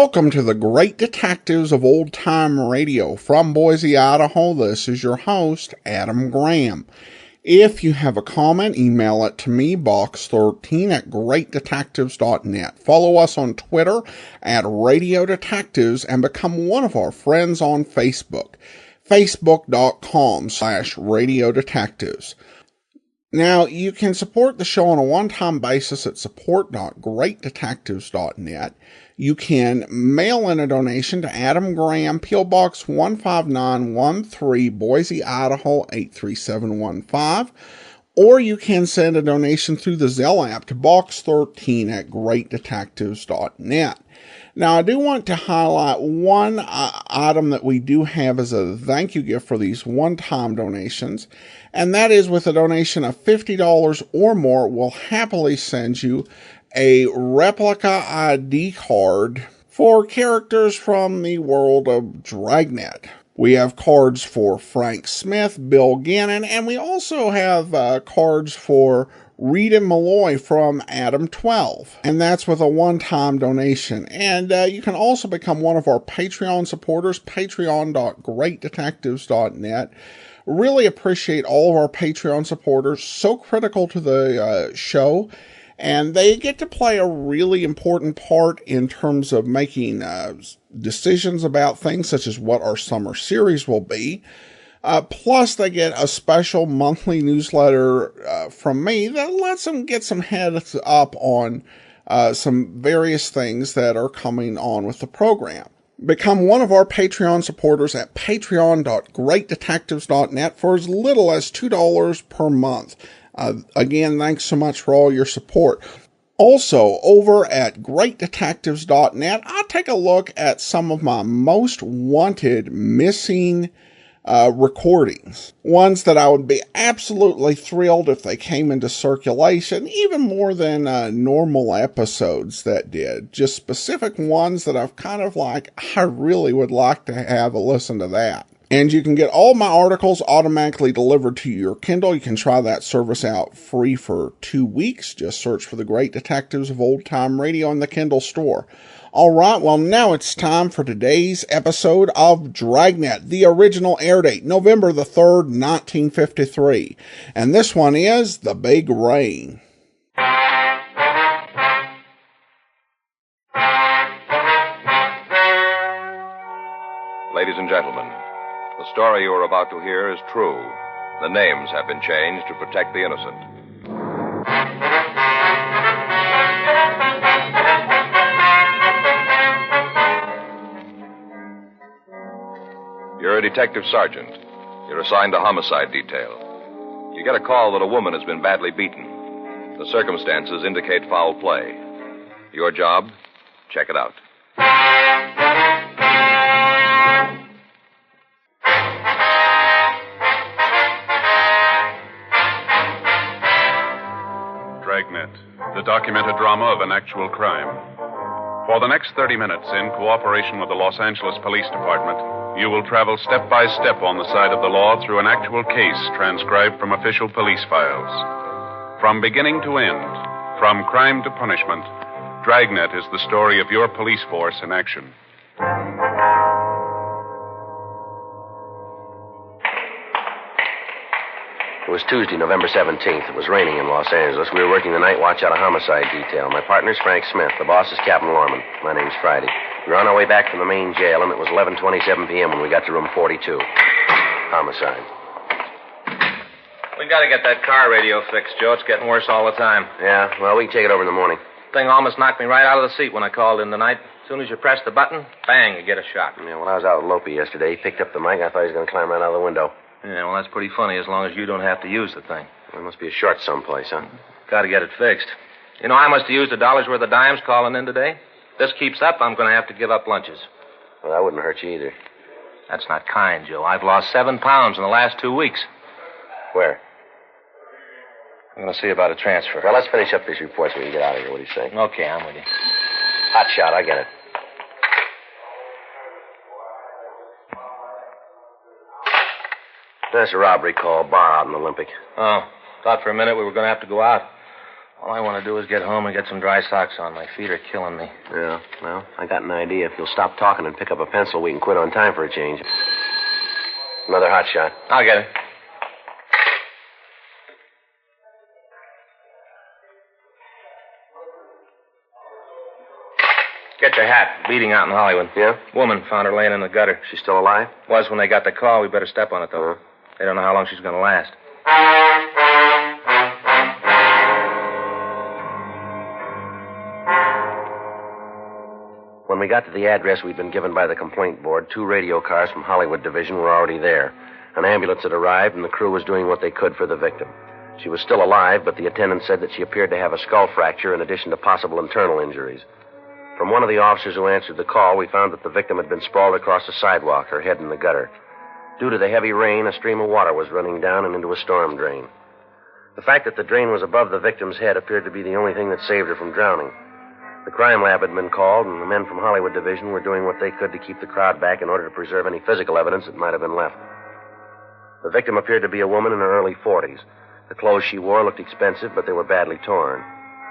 Welcome to the Great Detectives of Old Time Radio. From Boise, Idaho, this is your host, Adam Graham. If you have a comment, email it to me, box13 at greatdetectives.net. Follow us on Twitter at Radio Detectives and become one of our friends on Facebook, facebook.com/Radio Detectives. Now, you can support the show on a one-time basis at support.greatdetectives.net. You can mail in a donation to Adam Graham, P.O. Box 15913, Boise, Idaho 83715. Or you can send a donation through the Zelle app to box13 at greatdetectives.net. Now, I do want to highlight one item that we do have as a thank you gift for these one-time donations, and that is with a donation of $50 or more, we'll happily send you a replica ID card for characters from the world of Dragnet. We have cards for Frank Smith, Bill Gannon, and we also have cards for Rita Malloy from Adam 12. And that's with a one-time donation. And you can also become one of our Patreon supporters, patreon.greatdetectives.net. Really appreciate all of our Patreon supporters, so critical to the show. And they get to play a really important part in terms of making decisions about things such as what our summer series will be. Plus, they get a special monthly newsletter from me that lets them get some heads up on some various things that are coming on with the program. Become one of our Patreon supporters at patreon.greatdetectives.net for as little as $2 per month. Again, thanks so much for all your support. Also, over at greatdetectives.net, I take a look at some of my most wanted missing recordings. Ones that I would be absolutely thrilled if they came into circulation, even more than normal episodes that did. Just specific ones that I've kind of like, I really would like to have a listen to that. And you can get all my articles automatically delivered to your Kindle. You can try that service out free for 2 weeks. Just search for the Great Detectives of Old Time Radio in the Kindle store. All right, well, now it's time for today's episode of Dragnet. The original air date, November the 3rd, 1953. And this one is The Big Rain. Ladies and gentlemen, the story you are about to hear is true. The names have been changed to protect the innocent. You're a detective sergeant. You're assigned to homicide detail. You get a call that a woman has been badly beaten. The circumstances indicate foul play. Your job? Check it out. Dragnet, the documented drama of an actual crime. For the next 30 minutes, in cooperation with the Los Angeles Police Department, you will travel step by step on the side of the law through an actual case transcribed from official police files. From beginning to end, from crime to punishment, Dragnet is the story of your police force in action. It was Tuesday, November 17th. It was raining in Los Angeles. We were working the night watch out of homicide detail. My partner's Frank Smith. The boss is Captain Lorman. My name's Friday. We were on our way back from the main jail, and it was 11:27 p.m. when we got to room 42. Homicide. We gotta get that car radio fixed, Joe. It's getting worse all the time. Yeah, well, we can take it over in the morning. Thing almost knocked me right out of the seat when I called in tonight. As soon as you press the button, bang, you get a shot. Yeah, well, I was out with Lopi yesterday. He picked up the mic. I thought he was going to climb right out of the window. Yeah, well, that's pretty funny as long as you don't have to use the thing. There must be a short someplace, huh? Gotta get it fixed. You know, I must have used $1 worth of dimes calling in today. If this keeps up, I'm going to have to give up lunches. Well, that wouldn't hurt you either. That's not kind, Joe. I've lost 7 pounds in the last 2 weeks. Where? I'm going to see about a transfer. Well, let's finish up this report so we can get out of here. What do you say? Okay, I'm with you. Hot shot, I get it. That's a robbery call, bar out in Olympic. Oh, thought for a minute we were going to have to go out. All I want to do is get home and get some dry socks on. My feet are killing me. Yeah, well, I got an idea. If you'll stop talking and pick up a pencil, we can quit on time for a change. Another hot shot. I'll get it. Get your hat. Bleeding out in Hollywood. Yeah? Woman found her laying in the gutter. She's still alive? Was when they got the call. We better step on it, though. Uh-huh. They don't know how long she's going to last. When we got to the address we'd been given by the complaint board, 2 radio cars from Hollywood Division were already there. An ambulance had arrived, and the crew was doing what they could for the victim. She was still alive, but the attendant said that she appeared to have a skull fracture in addition to possible internal injuries. From one of the officers who answered the call, we found that the victim had been sprawled across the sidewalk, her head in the gutter. Due to the heavy rain, a stream of water was running down and into a storm drain. The fact that the drain was above the victim's head appeared to be the only thing that saved her from drowning. The crime lab had been called, and the men from Hollywood Division were doing what they could to keep the crowd back in order to preserve any physical evidence that might have been left. The victim appeared to be a woman in her early 40s. The clothes she wore looked expensive, but they were badly torn.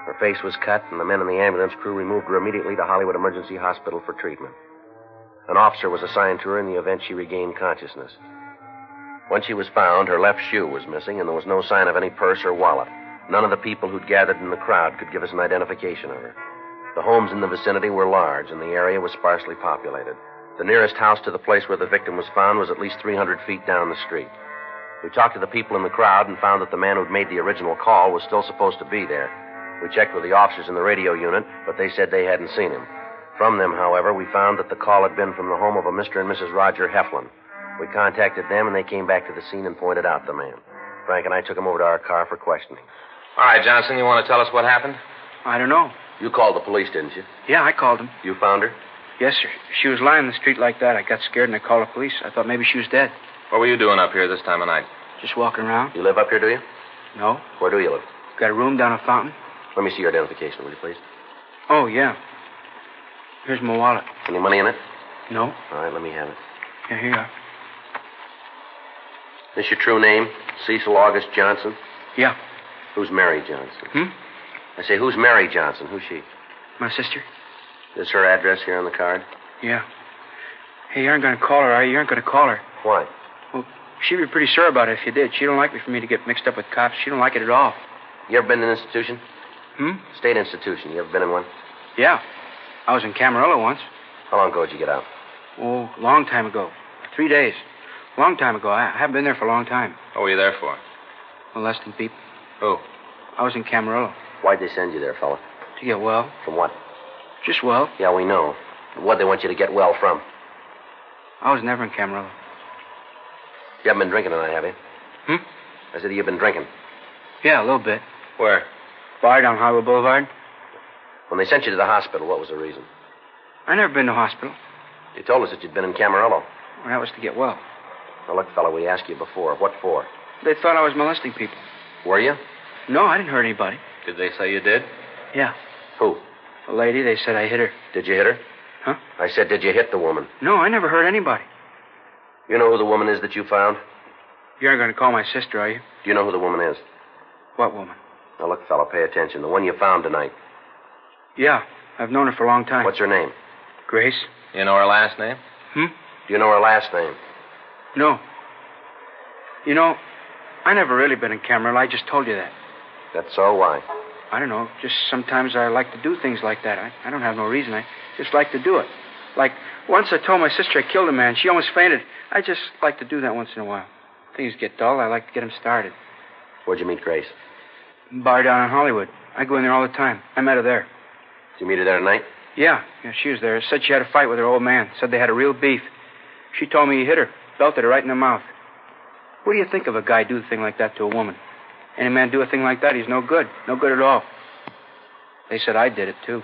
Her face was cut, and the men in the ambulance crew removed her immediately to Hollywood Emergency Hospital for treatment. An officer was assigned to her in the event she regained consciousness. When she was found, her left shoe was missing, and there was no sign of any purse or wallet. None of the people who'd gathered in the crowd could give us an identification of her. The homes in the vicinity were large, and the area was sparsely populated. The nearest house to the place where the victim was found was at least 300 feet down the street. We talked to the people in the crowd and found that the man who'd made the original call was still supposed to be there. We checked with the officers in the radio unit, but they said they hadn't seen him. From them, however, we found that the call had been from the home of a Mr. and Mrs. Roger Heflin. We contacted them, and they came back to the scene and pointed out the man. Frank and I took him over to our car for questioning. All right, Johnson, you want to tell us what happened? I don't know. You called the police, didn't you? Yeah, I called them. You found her? Yes, sir. She was lying in the street like that. I got scared and I called the police. I thought maybe she was dead. What were you doing up here this time of night? Just walking around. You live up here, do you? No. Where do you live? Got a room down a fountain. Let me see your identification, will you, please? Oh, yeah. Here's my wallet. Any money in it? No. All right, let me have it. Yeah, here you are. This your true name? Cecil August Johnson? Yeah. Who's Mary Johnson? I say, who's Mary Johnson? Who's she? My sister. Is her address here on the card? Yeah. Hey, you aren't going to call her, are you? You aren't going to call her. Why? Well, she'd be pretty sore about it if you did. She don't like for me to get mixed up with cops. She don't like it at all. You ever been in an institution? State institution. You ever been in one? Yeah. I was in Camarillo once. How long ago did you get out? Oh, long time ago. 3 days. Long time ago. I haven't been there for a long time. What were you there for? Molesting people. Who? I was in Camarillo. Why'd they send you there, fella? To get well. From what? Just well. Yeah, we know. What'd they want you to get well from? I was never in Camarillo. You haven't been drinking tonight, have you? I said you've been drinking. Yeah, a little bit. Where? Bar down Highway Boulevard. When they sent you to the hospital, what was the reason? I never been to hospital. You told us that you'd been in Camarillo. Well, that was to get well. Now, look, fella, we asked you before. What for? They thought I was molesting people. Were you? No, I didn't hurt anybody. Did they say you did? Yeah. Who? A lady, they said I hit her. Did you hit her? Huh? I said, did you hit the woman? No, I never hurt anybody. You know who the woman is that you found? You aren't going to call my sister, are you? Do you know who the woman is? What woman? Now, look, fella, pay attention. The one you found tonight. Yeah, I've known her for a long time. What's her name? Grace. You know her last name? Do you know her last name? No. You know, I never really been in Camarillo. I just told you that. That's so? Why? I don't know. Just sometimes I like to do things like that. I don't have no reason. I just like to do it. Like, once I told my sister I killed a man. She almost fainted. I just like to do that once in a while. Things get dull. I like to get them started. Where'd you meet Grace? Bar down in Hollywood. I go in there all the time. I met her there. Did you meet her there tonight? Yeah, she was there. Said she had a fight with her old man. Said they had a real beef. She told me he hit her. Belted her right in the mouth. What do you think of a guy do a thing like that to a woman? Any man do a thing like that, he's no good. No good at all. They said I did it, too.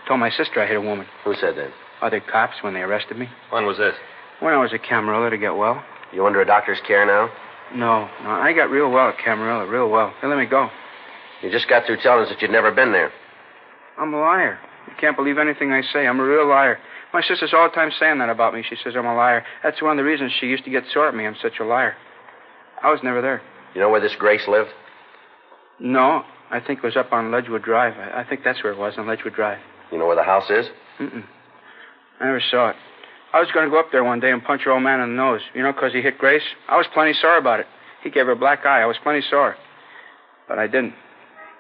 Told my sister I hit a woman. Who said that? Other cops when they arrested me. When was this? When I was at Camarillo to get well. You under a doctor's care now? No, I got real well at Camarillo, real well. They let me go. You just got through telling us that you'd never been there. I'm a liar. You can't believe anything I say. I'm a real liar. My sister's all the time saying that about me. She says I'm a liar. That's one of the reasons she used to get sore at me. I'm such a liar. I was never there. You know where this Grace lived? No, I think it was up on Ledgewood Drive. I think that's where it was, on Ledgewood Drive. You know where the house is? Mm-mm. I never saw it. I was going to go up there one day and punch your old man in the nose. You know, 'cause he hit Grace. I was plenty sore about it. He gave her a black eye. I was plenty sore. But I didn't.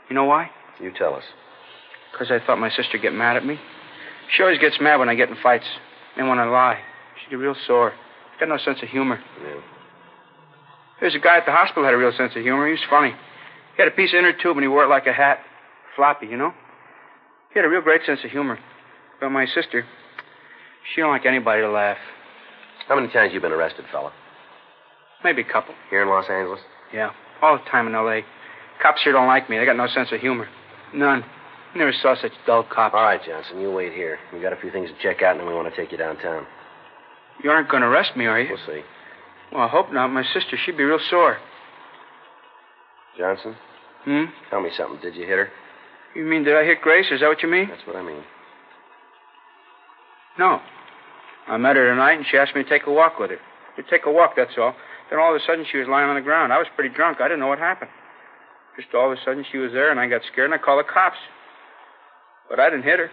You know why? You tell us. 'Cause I thought my sister'd get mad at me. She always gets mad when I get in fights. And when I lie. She get real sore. Got no sense of humor. Yeah. There's a guy at the hospital had a real sense of humor. He was funny. He had a piece of inner tube and he wore it like a hat. Floppy, you know? He had a real great sense of humor. But my sister, she don't like anybody to laugh. How many times you been arrested, fella? Maybe a couple. Here in Los Angeles? Yeah. All the time in L.A. Cops here don't like me. They got no sense of humor. None. Never saw such dull cops. All right, Johnson, you wait here. We got a few things to check out, and then we want to take you downtown. You aren't going to arrest me, are you? We'll see. Well, I hope not. My sister, she'd be real sore. Johnson? Tell me something. Did you hit her? You mean, did I hit Grace? Is that what you mean? That's what I mean. No. I met her tonight, and she asked me to take a walk with her. To take a walk, that's all. Then all of a sudden, she was lying on the ground. I was pretty drunk. I didn't know what happened. Just all of a sudden, she was there, and I got scared, and I called the cops. But I didn't hit her.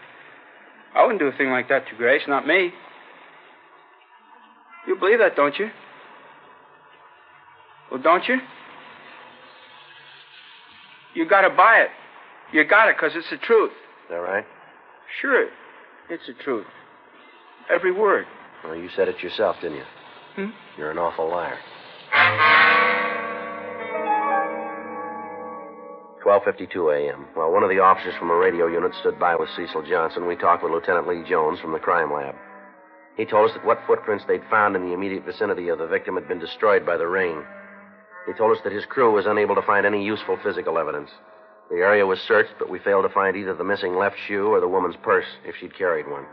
I wouldn't do a thing like that to Grace, not me. You believe that, don't you? Well, don't you? You gotta buy it. You got it, 'cause it's the truth. Is that right? Sure, it's the truth. Every word. Well, you said it yourself, didn't you? You're an awful liar. 12:52 a.m. While one of the officers from a radio unit stood by with Cecil Johnson, we talked with Lieutenant Lee Jones from the crime lab. He told us that what footprints they'd found in the immediate vicinity of the victim had been destroyed by the rain. He told us that his crew was unable to find any useful physical evidence. The area was searched, but we failed to find either the missing left shoe or the woman's purse, if she'd carried one.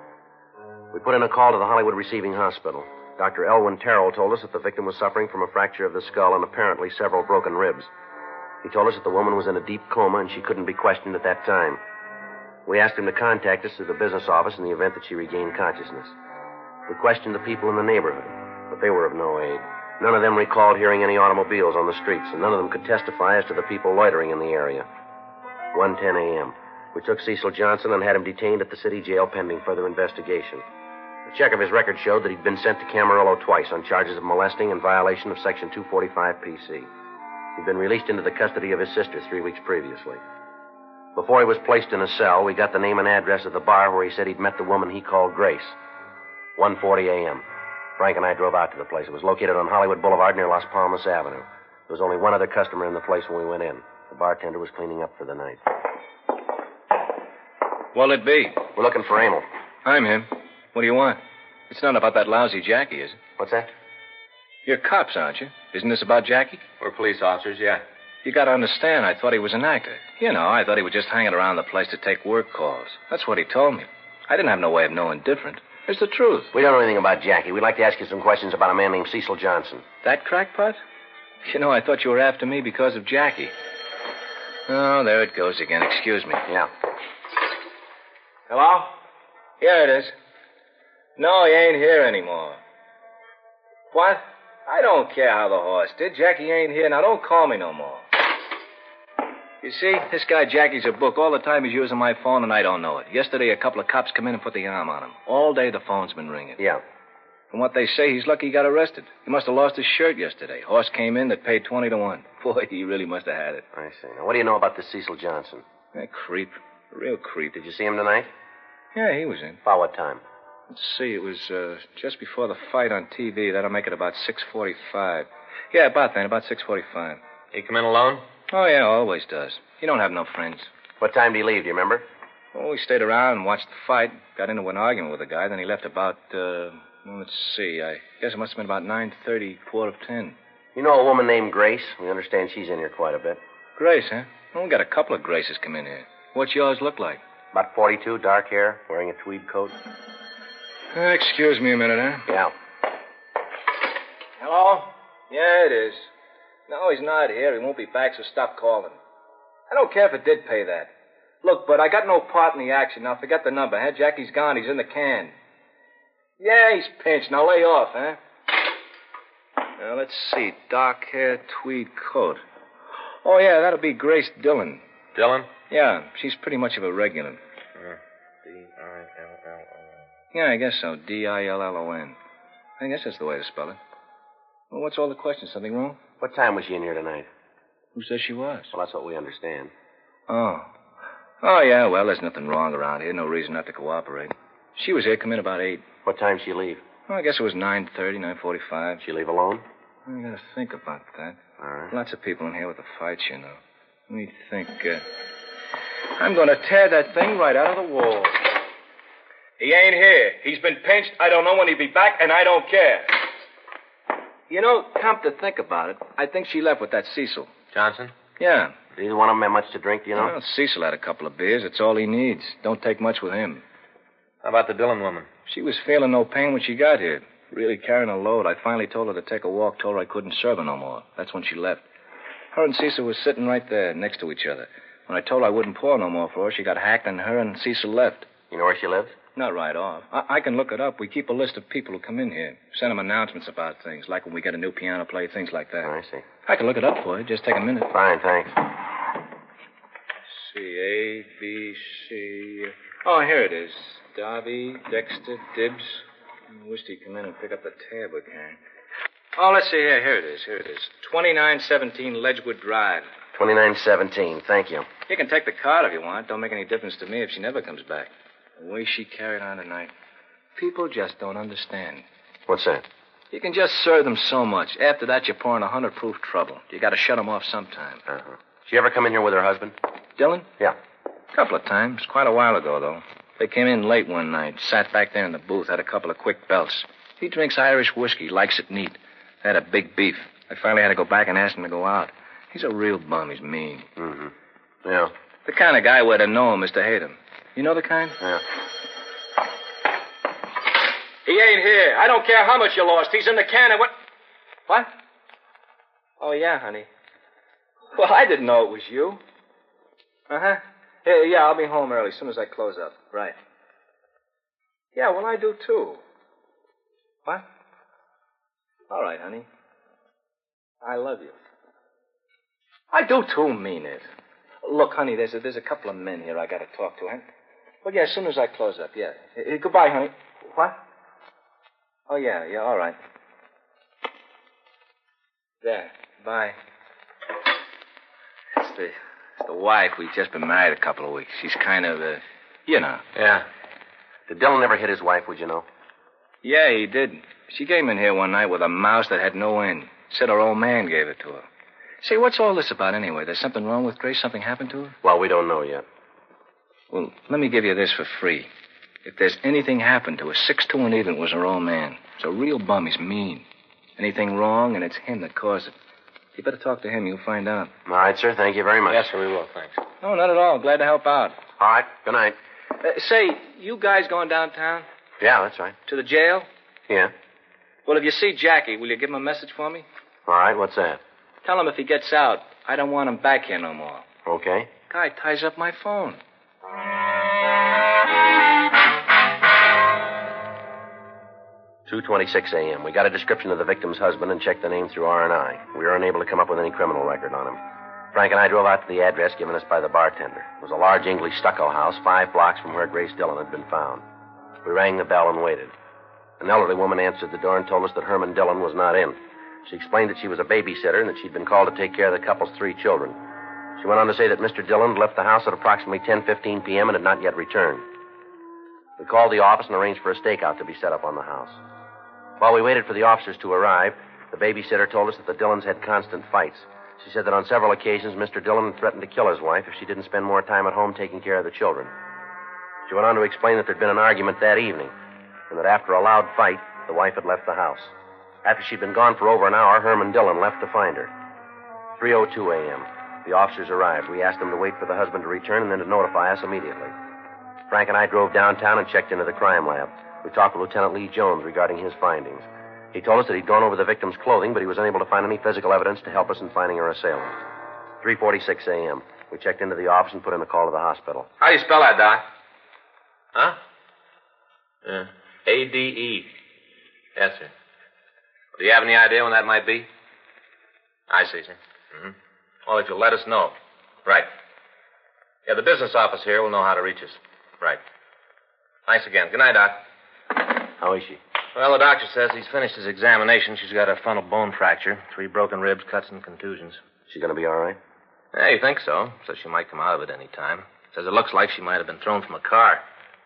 We put in a call to the Hollywood Receiving Hospital. Dr. Elwyn Terrell told us that the victim was suffering from a fracture of the skull and apparently several broken ribs. He told us that the woman was in a deep coma and she couldn't be questioned at that time. We asked him to contact us through the business office in the event that she regained consciousness. We questioned the people in the neighborhood, but they were of no aid. None of them recalled hearing any automobiles on the streets, and none of them could testify as to the people loitering in the area. 1:10 a.m. We took Cecil Johnson and had him detained at the city jail pending further investigation. A check of his record showed that he'd been sent to Camarillo twice on charges of molesting and violation of Section 245 PC. He'd been released into the custody of his sister 3 weeks previously. Before he was placed in a cell, we got the name and address of the bar where he said he'd met the woman he called Grace. 1:40 a.m. Frank and I drove out to the place. It was located on Hollywood Boulevard near Las Palmas Avenue. There was only one other customer in the place when we went in. The bartender was cleaning up for the night. What'll it be? We're looking for Emil. I'm him. What do you want? It's not about that lousy Jackie, is it? What's that? You're cops, aren't you? Isn't this about Jackie? We're police officers, yeah. You gotta understand, I thought he was an actor. You know, I thought he was just hanging around the place to take work calls. That's what he told me. I didn't have no way of knowing different. It's the truth. We don't know anything about Jackie. We'd like to ask you some questions about a man named Cecil Johnson. That crackpot? You know, I thought you were after me because of Jackie. Oh, there it goes again. Excuse me. Yeah. Hello? Here it is. No, he ain't here anymore. What? I don't care how the horse did. Jackie ain't here. Now, don't call me no more. You see, this guy Jackie's a book. All the time he's using my phone, and I don't know it. Yesterday, a couple of cops come in and put the arm on him. All day, the phone's been ringing. Yeah. From what they say, he's lucky he got arrested. He must have lost his shirt yesterday. Horse came in that paid 20 to 1. Boy, he really must have had it. I see. Now, what do you know about this Cecil Johnson? A creep. A real creep. Did you see him tonight? Yeah, he was in. About what time? Let's see, it was just before the fight on TV. That'll make it about 6:45. Yeah, about then, about 6:45. He come in alone? Oh, yeah, always does. He don't have no friends. What time did he leave, do you remember? Well, we stayed around and watched the fight. Got into an argument with a guy. Then he left about, let's see. I guess it must have been about 9:30, quarter of 10. You know a woman named Grace? We understand she's in here quite a bit. Grace, huh? Well, we got a couple of Graces come in here. What's yours look like? About 42, dark hair, wearing a tweed coat. Excuse me a minute, huh? Yeah. Hello? Yeah, it is. No, he's not here. He won't be back, so stop calling. I don't care if it did pay that. Look, bud, I got no part in the action. Now, forget the number, huh? Jackie's gone. He's in the can. Yeah, he's pinched. Now, lay off, huh? Now, let's see. Dark hair, tweed coat. Oh, yeah, that'll be Grace Dillon. Dillon? Yeah, she's pretty much of a regular. D-I-L-L-O-N. Yeah, I guess so. Dillon. I guess that's the way to spell it. Well, what's all the questions? Something wrong? What time was she in here tonight? Who says she was? Well, that's what we understand. Oh. Oh, yeah, well, there's nothing wrong around here. No reason not to cooperate. She was here, come in about 8. What time did she leave? Well, I guess it was 9:30, 9:45. She leave alone? I gotta think about that. All right. Lots of people in here with the fights, you know. Let me think. I'm gonna tear that thing right out of the wall. He ain't here. He's been pinched. I don't know when he'll be back, and I don't care. You know, come to think about it, I think she left with that Cecil. Johnson? Yeah. Did either one of them have much to drink, do you know? Well, Cecil had a couple of beers. It's all he needs. Don't take much with him. How about the Dillon woman? She was feeling no pain when she got here. Really carrying a load. I finally told her to take a walk, told her I couldn't serve her no more. That's when she left. Her and Cecil was sitting right there next to each other. When I told her I wouldn't pour no more for her, she got hacked and her and Cecil left. You know where she lives? Not right off. I can look it up. We keep a list of people who come in here. Send them announcements about things, like when we get a new piano player, things like that. I see. I can look it up for you. Just take a minute. Fine, thanks. C, A, B, C. Oh, here it is. Darby, Dexter, Dibbs. I wished he'd come in and pick up the tab we can. Oh, let's see here. Here it is. 2917 Ledgewood Drive. 2917. Thank you. You can take the card if you want. Don't make any difference to me if she never comes back. The way she carried on tonight. People just don't understand. What's that? You can just serve them so much. After that, you're pouring 100-proof trouble. You got to shut them off sometime. Uh-huh. She ever come in here with her husband? Dillon? Yeah. A couple of times. Quite a while ago, though. They came in late one night, sat back there in the booth, had a couple of quick belts. He drinks Irish whiskey, likes it neat. They had a big beef. I finally had to go back and ask him to go out. He's a real bum. He's mean. Mm-hmm. Yeah. The kind of guy where to know him is to hate him. You know the kind? Yeah. He ain't here. I don't care how much you lost. He's in the cannon. What? Oh, yeah, honey. Well, I didn't know it was you. Uh-huh. Yeah, I'll be home early as soon as I close up. Right. Yeah, well, I do, too. What? All right, honey. I love you. I do, too, mean it. Look, honey, there's a couple of men here I got to talk to, huh? Well, yeah, as soon as I close up, yeah. Goodbye, honey. What? Oh, yeah, all right. There, bye. It's the wife. We've just been married a couple of weeks. She's kind of, you know. Yeah. Did Dillon ever hit his wife, would you know? Yeah, he did. She came in here one night with a mouse that had no end. Said her old man gave it to her. Say, what's all this about anyway? There's something wrong with Grace? Something happened to her? Well, we don't know yet. Well, let me give you this for free. If there's anything happened to her, 6 to 1 even was her old man. He's a real bum. He's mean. Anything wrong, and it's him that caused it. You better talk to him. You'll find out. All right, sir. Thank you very much. Yes, sir, we will. Thanks. No, not at all. Glad to help out. All right. Good night. Say, you guys going downtown? Yeah, that's right. To the jail? Yeah. Well, if you see Jackie, will you give him a message for me? All right. What's that? Tell him if he gets out, I don't want him back here no more. Okay. Guy ties up my phone. 2:26 a.m. We got a description of the victim's husband and checked the name through R&I. We were unable to come up with any criminal record on him. Frank and I drove out to the address given us by the bartender. It was a large English stucco house 5 blocks from where Grace Dillon had been found. We rang the bell and waited. An elderly woman answered the door and told us that Herman Dillon was not in. She explained that she was a babysitter and that she'd been called to take care of the couple's 3 children. She went on to say that Mr. Dillon had left the house at approximately 10:15 p.m. and had not yet returned. We called the office and arranged for a stakeout to be set up on the house. While we waited for the officers to arrive, the babysitter told us that the Dillons had constant fights. She said that on several occasions, Mr. Dillon had threatened to kill his wife if she didn't spend more time at home taking care of the children. She went on to explain that there'd been an argument that evening, and that after a loud fight, the wife had left the house. After she'd been gone for over an hour, Herman Dillon left to find her. 3:02 a.m. The officers arrived. We asked them to wait for the husband to return and then to notify us immediately. Frank and I drove downtown and checked into the crime lab. We talked with Lieutenant Lee Jones regarding his findings. He told us that he'd gone over the victim's clothing, but he was unable to find any physical evidence to help us in finding her assailant. 3:46 a.m. We checked into the office and put in a call to the hospital. How do you spell that, Doc? Huh? A-D-E. Yes, sir. Do you have any idea when that might be? I see, sir. Mm-hmm. Well, if you'll let us know. Right. Yeah, the business office here will know how to reach us. Right. Thanks again. Good night, Doc. How is she? Well, the doctor says he's finished his examination. She's got a frontal bone fracture, 3 broken ribs, cuts, and contusions. She gonna be all right? Yeah, you think so. Says she might come out of it any time. Says it looks like she might have been thrown from a car.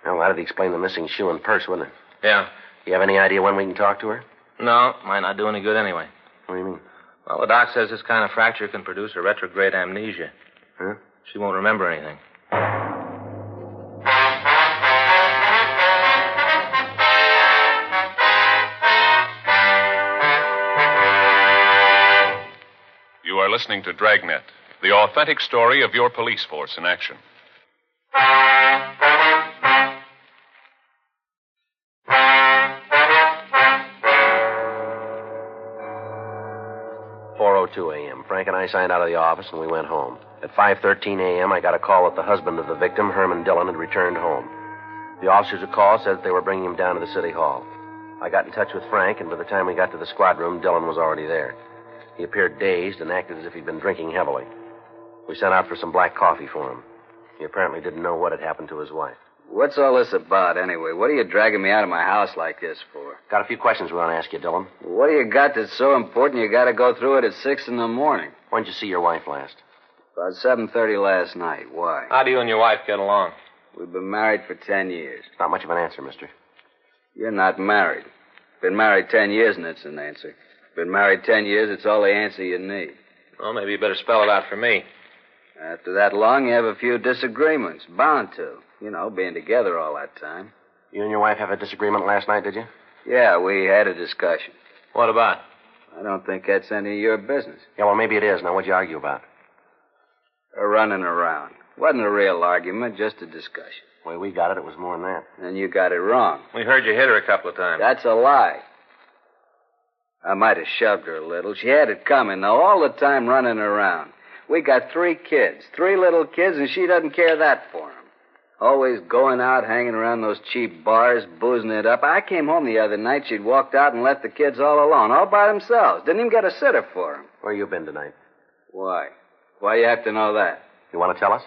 Well, that'd explain the missing shoe and purse, wouldn't it? Yeah. You have any idea when we can talk to her? No, might not do any good anyway. What do you mean? Well, the doc says this kind of fracture can produce a retrograde amnesia. Huh? She won't remember anything. You are listening to Dragnet, the authentic story of your police force in action. A.m. Frank and I signed out of the office and we went home. At 5:13 a.m., I got a call that the husband of the victim, Herman Dillon, had returned home. The officers who called said that they were bringing him down to the city hall. I got in touch with Frank, and by the time we got to the squad room, Dillon was already there. He appeared dazed and acted as if he'd been drinking heavily. We sent out for some black coffee for him. He apparently didn't know what had happened to his wife. What's all this about, anyway? What are you dragging me out of my house like this for? Got a few questions we want to ask you, Dillon. What do you got that's so important you got to go through it at 6 in the morning? When'd you see your wife last? About 7:30 last night. Why? How do you and your wife get along? We've been married for 10 years. Not much of an answer, mister. You're not married. Been married 10 years, and it's an answer. Been married 10 years, it's all the answer you need. Well, maybe you better spell it out for me. After that long, you have a few disagreements. Bound to. You know, being together all that time. You and your wife have a disagreement last night, did you? Yeah, we had a discussion. What about? I don't think that's any of your business. Yeah, well, maybe it is. Now, what'd you argue about? Running around. Wasn't a real argument, just a discussion. The way we got it, it was more than that. And you got it wrong. We heard you hit her a couple of times. That's a lie. I might have shoved her a little. She had it coming, though, all the time running around. We got 3 kids, 3 little kids, and she doesn't care that for them. Always going out, hanging around those cheap bars, boozing it up. I came home the other night. She'd walked out and left the kids all alone, all by themselves. Didn't even get a sitter for them. Where you been tonight? Why? Why you have to know that? You want to tell us?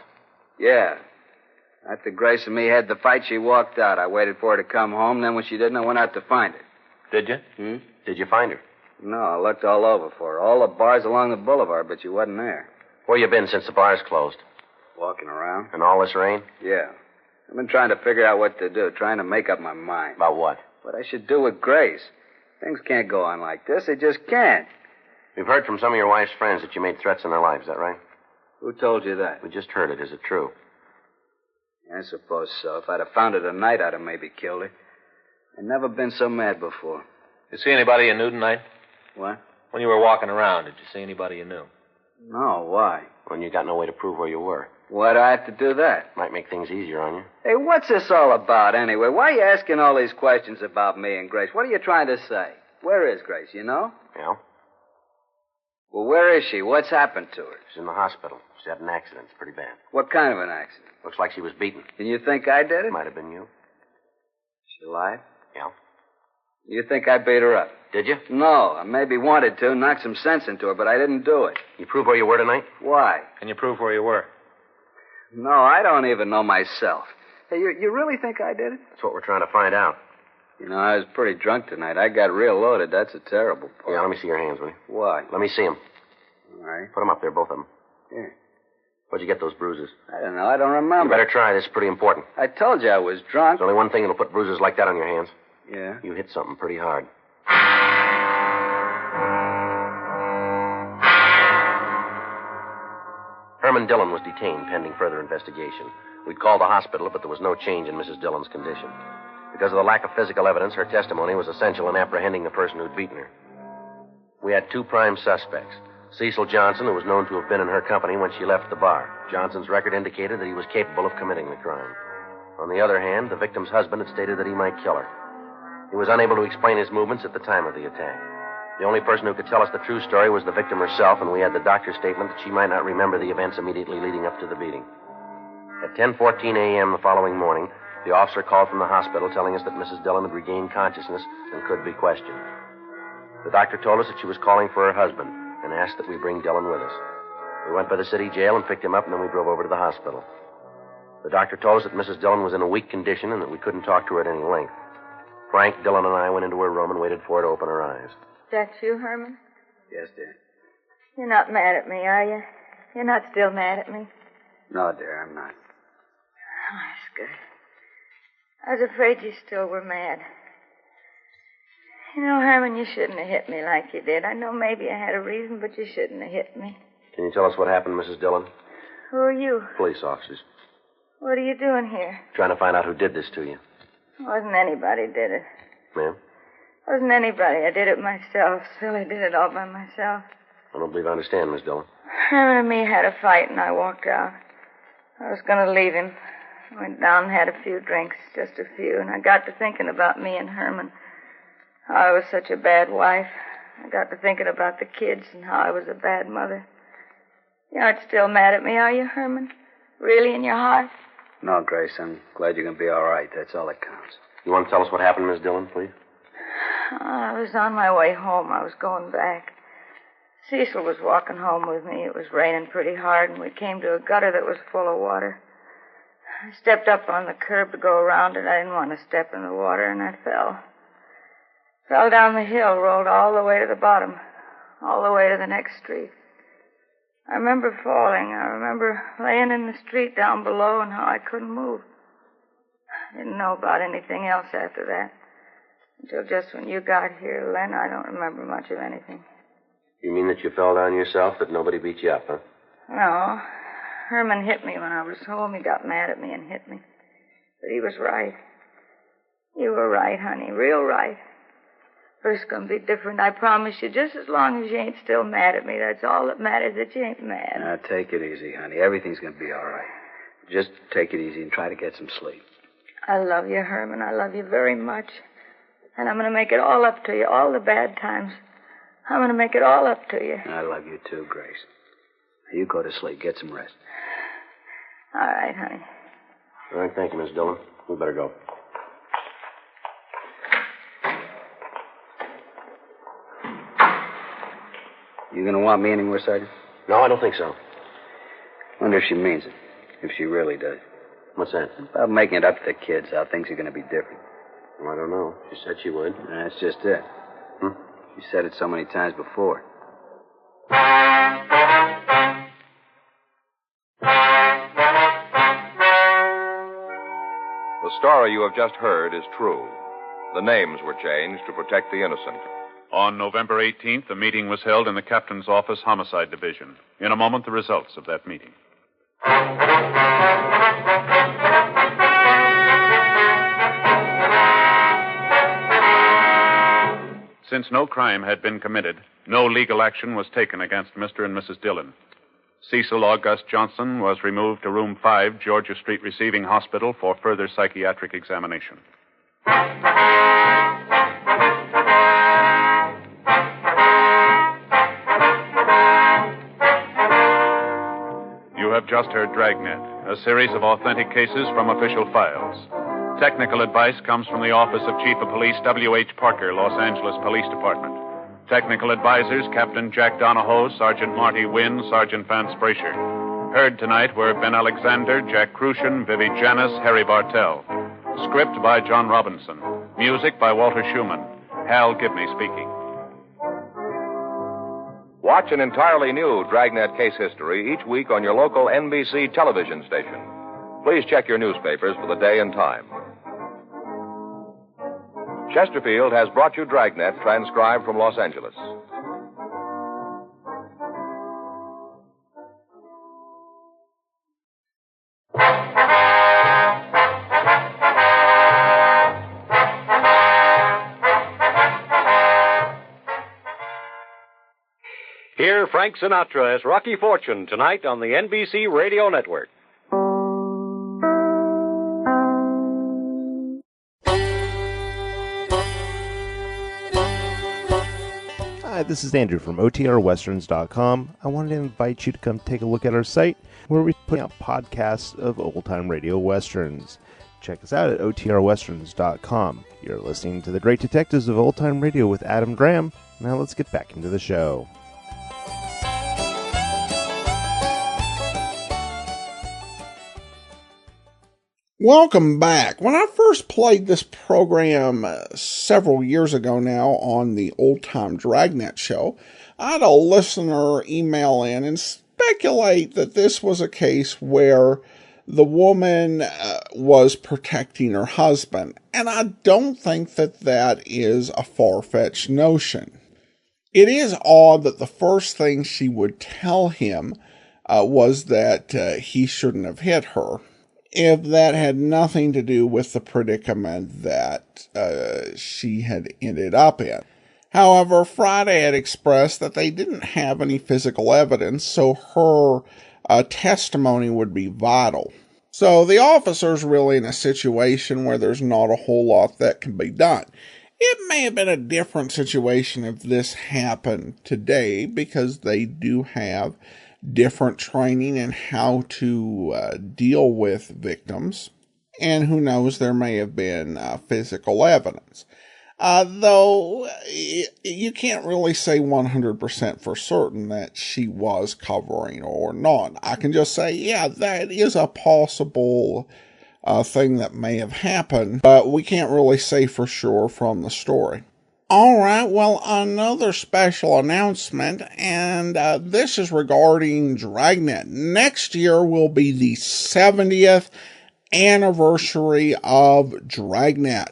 Yeah. After Grace and me had the fight, she walked out. I waited for her to come home. Then when she didn't, I went out to find her. Did you? Did you find her? No, I looked all over for her. All the bars along the boulevard, but she wasn't there. Where you been since the bars closed? Walking around. In all this rain? Yeah. I've been trying to figure out what to do, trying to make up my mind. About what? What I should do with Grace. Things can't go on like this. They just can't. We've heard from some of your wife's friends that you made threats in their lives. Is that right? Who told you that? We just heard it. Is it true? I suppose so. If I'd have found her tonight, I'd have maybe killed her. I've never been so mad before. You see anybody you knew tonight? What? When you were walking around, did you see anybody you knew? No, why? When you got no way to prove where you were. Why'd I have to do that? Might make things easier on you. Hey, what's this all about, anyway? Why are you asking all these questions about me and Grace? What are you trying to say? Where is Grace, you know? Yeah? Well, where is she? What's happened to her? She's in the hospital. She's had an accident. It's pretty bad. What kind of an accident? Looks like she was beaten. And you think I did it? Might have been you. She alive? Yeah. You think I beat her up? Did you? No, I maybe wanted to, knock some sense into her, but I didn't do it. You prove where you were tonight? Why? Can you prove where you were? No, I don't even know myself. Hey, you really think I did it? That's what we're trying to find out. You know, I was pretty drunk tonight. I got real loaded. That's a terrible part. Yeah, let me see your hands, will you? Why? Let me see them. All right. Put them up there, both of them. Here. Where'd you get those bruises? I don't know. I don't remember. You better try. This is pretty important. I told you I was drunk. There's only one thing that'll put bruises like that on your hands. Yeah? You hit something pretty hard. Herman Dillon was detained pending further investigation. We'd called the hospital, but there was no change in Mrs. Dillon's condition. Because of the lack of physical evidence, her testimony was essential in apprehending the person who'd beaten her. We had 2 prime suspects. Cecil Johnson, who was known to have been in her company when she left the bar. Johnson's record indicated that he was capable of committing the crime. On the other hand, the victim's husband had stated that he might kill her. He was unable to explain his movements at the time of the attack. The only person who could tell us the true story was the victim herself, and we had the doctor's statement that she might not remember the events immediately leading up to the beating. At 10:14 a.m. the following morning, the officer called from the hospital telling us that Mrs. Dillon had regained consciousness and could be questioned. The doctor told us that she was calling for her husband and asked that we bring Dillon with us. We went by the city jail and picked him up, and then we drove over to the hospital. The doctor told us that Mrs. Dillon was in a weak condition and that we couldn't talk to her at any length. Frank, Dillon, and I went into her room and waited for her to open her eyes. That's you, Herman? Yes, dear. You're not mad at me, are you? You're not still mad at me? No, dear, I'm not. Oh, that's good. I was afraid you still were mad. You know, Herman, you shouldn't have hit me like you did. I know maybe I had a reason, but you shouldn't have hit me. Can you tell us what happened, Mrs. Dillon? Who are you? Police officers. What are you doing here? Trying to find out who did this to you. It wasn't anybody did it. Ma'am? It wasn't anybody. I did it myself. Silly did it all by myself. I don't believe I understand, Miss Dillon. Herman and me had a fight, and I walked out. I was going to leave him. I went down and had a few drinks, just a few, and I got to thinking about me and Herman. How I was such a bad wife. I got to thinking about the kids and how I was a bad mother. You aren't still mad at me, are you, Herman? Really, in your heart? No, Grace, I'm glad you're going to be all right. That's all that counts. You want to tell us what happened, Miss Dillon, please? I was on my way home. I was going back. Cecil was walking home with me. It was raining pretty hard, and we came to a gutter that was full of water. I stepped up on the curb to go around it. I didn't want to step in the water, and I fell. Fell down the hill, rolled all the way to the bottom, all the way to the next street. I remember falling. I remember laying in the street down below and how I couldn't move. I didn't know about anything else after that. Until just when you got here, Len, I don't remember much of anything. You mean that you fell down yourself, that nobody beat you up, huh? No. Herman hit me when I was home. He got mad at me and hit me. But he was right. You were right, honey. Real right. But it's going to be different, I promise you. Just as long as you ain't still mad at me. That's all that matters, that you ain't mad. Now, take it easy, honey. Everything's going to be all right. Just take it easy and try to get some sleep. I love you, Herman. I love you very much. And I'm going to make it all up to you, all the bad times. I'm going to make it all up to you. I love you too, Grace. Now, you go to sleep. Get some rest. All right, honey. All right, thank you, Miss Dillon. We better go. You going to want me anywhere, Sergeant? No, I don't think so. Wonder if she means it. If she really does. What's that? About making it up to the kids, how things are going to be different. Well, I don't know. She said she would. That's just it. She said it so many times before. The story you have just heard is true. The names were changed to protect the innocent. On November 18th, a meeting was held in the captain's office, Homicide Division. In a moment, the results of that meeting. Since no crime had been committed, no legal action was taken against Mr. and Mrs. Dillon. Cecil August Johnson was removed to Room 5, Georgia Street Receiving Hospital for further psychiatric examination. You have just heard Dragnet, a series of authentic cases from official files. Technical advice comes from the Office of Chief of Police W.H. Parker, Los Angeles Police Department. Technical advisors, Captain Jack Donahoe, Sergeant Marty Wynn, Sergeant Vance Brasher. Heard tonight were Ben Alexander, Jack Crucian, Vivi Janis, Harry Bartell. Script by John Robinson. Music by Walter Schumann. Hal Gibney speaking. Watch an entirely new Dragnet case history each week on your local NBC television station. Please check your newspapers for the day and time. Chesterfield has brought you Dragnet, transcribed from Los Angeles. Hear Frank Sinatra as Rocky Fortune tonight on the NBC Radio Network. Hi, this is Andrew from OTRWesterns.com. I wanted to invite you to come take a look at our site where we put out podcasts of old-time radio westerns. Check us out at OTRWesterns.com. You're listening to The Great Detectives of Old-Time Radio with Adam Graham. Now let's get back into the show. Welcome back. When I first played this program several years ago now on the Old Time Dragnet show, I had a listener email in and speculate that this was a case where the woman was protecting her husband. And I don't think that that is a far-fetched notion. It is odd that the first thing she would tell him was that he shouldn't have hit her, if that had nothing to do with the predicament that she had ended up in. However, Friday had expressed that they didn't have any physical evidence, so her testimony would be vital. So the officer's really in a situation where there's not a whole lot that can be done. It may have been a different situation if this happened today, because they do have different training in how to deal with victims, and who knows, there may have been physical evidence. Though you can't really say 100% for certain that she was covering or not. I can just say, yeah, that is a possible thing that may have happened, but we can't really say for sure from the story. All right, well, another special announcement, and this is regarding Dragnet. Next year will be the 70th anniversary of Dragnet,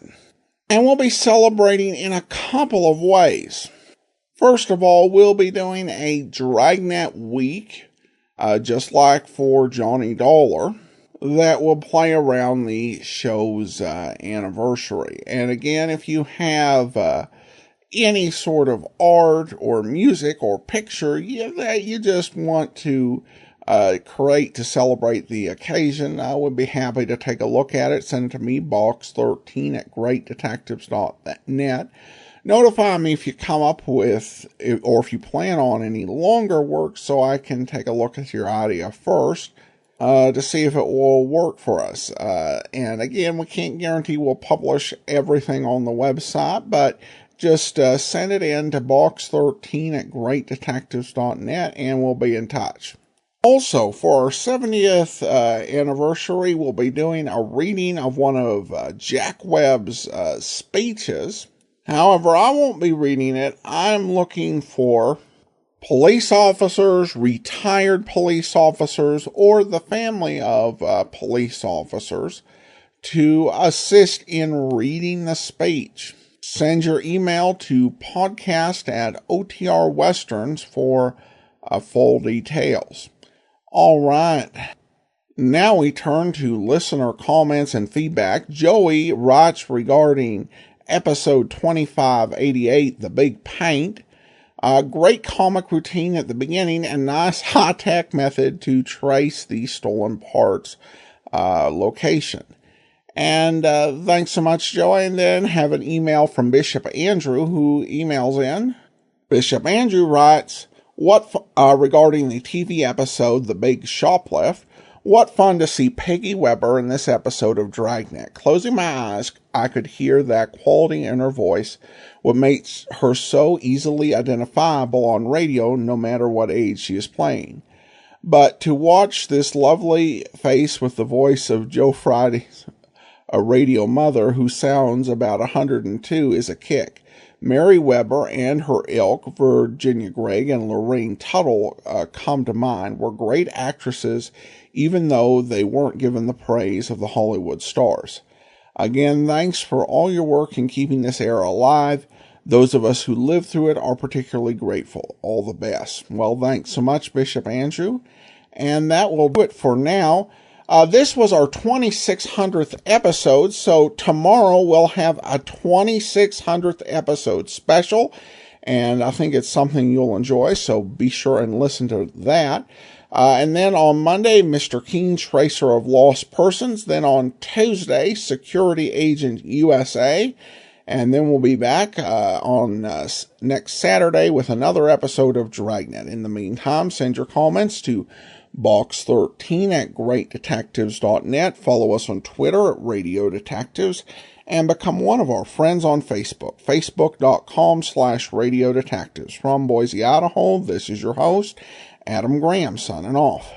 and we'll be celebrating in a couple of ways. First of all, we'll be doing a Dragnet week, just like for Johnny Dollar, that will play around the show's anniversary. And again, if you have any sort of art or music or picture that you just want to create to celebrate the occasion, I would be happy to take a look at it. Send it to me, box13@greatdetectives.net. Notify me if you come up with, or if you plan on any longer work, so I can take a look at your idea first to see if it will work for us. And again, we can't guarantee we'll publish everything on the website, but just send it in to box13@greatdetectives.net and we'll be in touch. Also, for our 70th anniversary, we'll be doing a reading of one of Jack Webb's speeches. However, I won't be reading it. I'm looking for police officers, retired police officers, or the family of police officers to assist in reading the speech. Send your email to podcast@OTRWesterns for full details. All right. Now we turn to listener comments and feedback. Joey writes regarding episode 2588, The Big Paint. Great comic routine at the beginning and nice high-tech method to trace the stolen parts location. And thanks so much, Joey. And then have an email from Bishop Andrew, who emails in. Bishop Andrew writes, regarding the TV episode, The Big Shoplift, what fun to see Peggy Weber in this episode of Dragnet. Closing my eyes, I could hear that quality in her voice, what makes her so easily identifiable on radio, no matter what age she is playing. But to watch this lovely face with the voice of Joe Friday's a radio mother who sounds about 102 is a kick. Mary Weber and her ilk, Virginia Gregg and Lorraine Tuttle, come to mind, were great actresses, even though they weren't given the praise of the Hollywood stars. Again, thanks for all your work in keeping this era alive. Those of us who lived through it are particularly grateful. All the best. Well, thanks so much, Bishop Andrew. And that will do it for now. This was our 2600th episode, so tomorrow we'll have a 2600th episode special, and I think it's something you'll enjoy, so be sure and listen to that. And then on Monday, Mr. Keen, Tracer of Lost Persons. Then on Tuesday, Security Agent USA. And then we'll be back on next Saturday with another episode of Dragnet. In the meantime, send your comments to box13@greatdetectives.net. Follow us on Twitter at Radio Detectives and become one of our friends on Facebook, facebook.com/Radio Detectives. From Boise, Idaho, this is your host, Adam Graham, signing off.